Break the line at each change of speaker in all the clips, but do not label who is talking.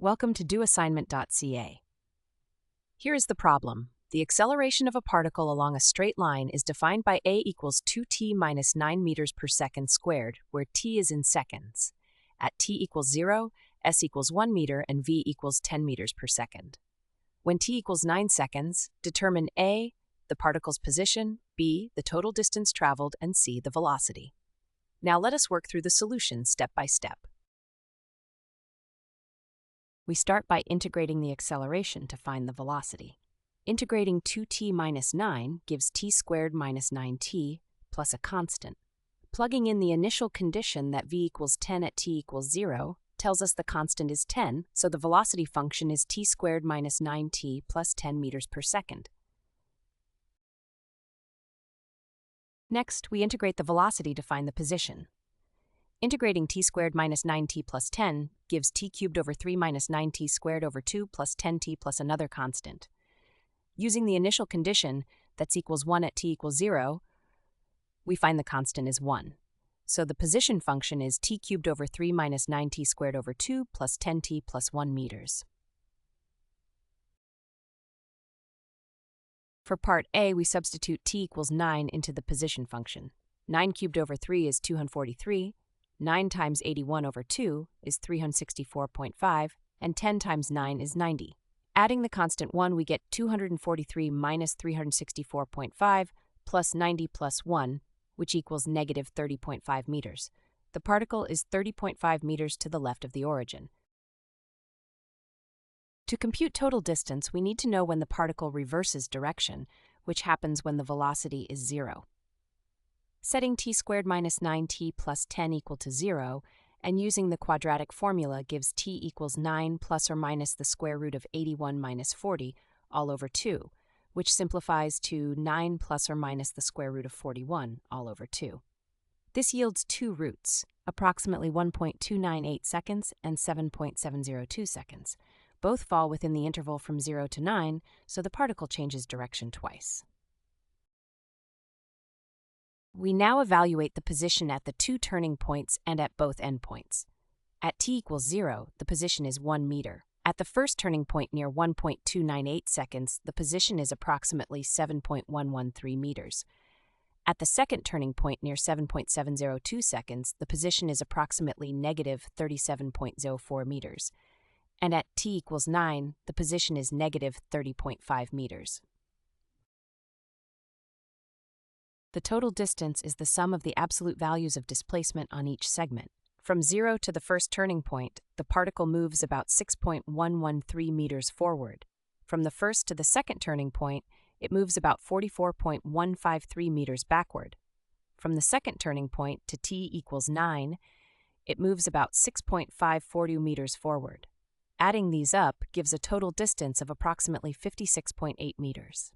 Welcome to doassignment-ca. Here is the problem. The acceleration of a particle along a straight line is defined by a equals 2t minus 9 meters per second squared, where t is in seconds. At t equals 0, s equals 1 meter, and v equals 10 meters per second. When t equals 9 seconds, determine a, the particle's position, b, the total distance traveled, and c, the velocity. Now let us work through the solution step by step. We start by integrating the acceleration to find the velocity. Integrating 2t minus 9 gives t squared minus 9t plus a constant. Plugging in the initial condition that v equals 10 at t equals 0 tells us the constant is 10, so the velocity function is t squared minus 9t plus 10 meters per second. Next, we integrate the velocity to find the position. Integrating t squared minus 9t plus 10 gives t cubed over 3 minus 9t squared over 2 plus 10t plus another constant. Using the initial condition, that's equals 1 at t equals 0, we find the constant is 1. So the position function is t cubed over 3 minus 9t squared over 2 plus 10t plus 1 meters. For part A, we substitute t equals 9 into the position function. 9 cubed over 3 is 243. 9 times 81 over 2 is 364.5, and 10 times 9 is 90. Adding the constant 1, we get 243 minus 364.5 plus 90 plus 1, which equals negative 30.5 meters. The particle is 30.5 meters to the left of the origin. To compute total distance, we need to know when the particle reverses direction, which happens when the velocity is 0. Setting t squared minus 9t plus 10 equal to 0, and using the quadratic formula gives t equals 9 plus or minus the square root of 81 minus 40 all over 2, which simplifies to 9 plus or minus the square root of 41 all over 2. This yields two roots, approximately 1.298 seconds and 7.702 seconds. Both fall within the interval from 0 to 9, so the particle changes direction twice. We now evaluate the position at the two turning points and at both endpoints. At t equals 0, the position is 1 meter. At the first turning point near 1.298 seconds, the position is approximately 7.113 meters. At the second turning point near 7.702 seconds, the position is approximately negative 37.04 meters. And at t equals 9, the position is negative 30.5 meters. The total distance is the sum of the absolute values of displacement on each segment. From 0 to the first turning point, the particle moves about 6.113 meters forward. From the first to the second turning point, it moves about 44.153 meters backward. From the second turning point to t equals 9, it moves about 6.542 meters forward. Adding these up gives a total distance of approximately 56.8 meters.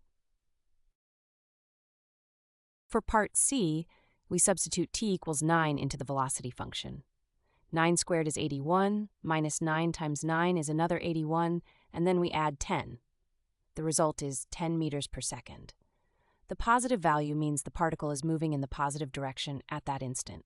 For part C, we substitute t equals 9 into the velocity function. 9 squared is 81, minus 9 times 9 is another 81, and then we add 10. The result is 10 meters per second. The positive value means the particle is moving in the positive direction at that instant.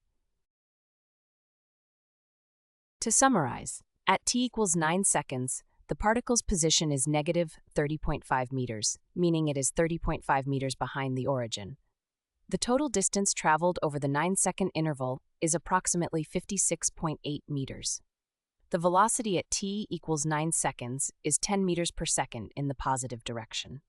To summarize, at t equals 9 seconds, the particle's position is negative 30.5 meters, meaning it is 30.5 meters behind the origin. The total distance traveled over the 9-second interval is approximately 56.8 meters. The velocity at t equals 9 seconds is 10 meters per second in the positive direction.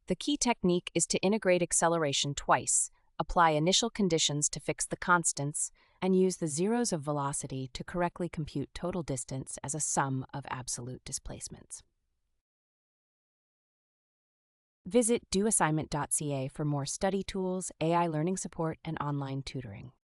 The key technique is to integrate acceleration twice, apply initial conditions to fix the constants, and use the zeros of velocity to correctly compute total distance as a sum of absolute displacements. Visit doassignment.ca for more study tools, AI learning support, and online tutoring.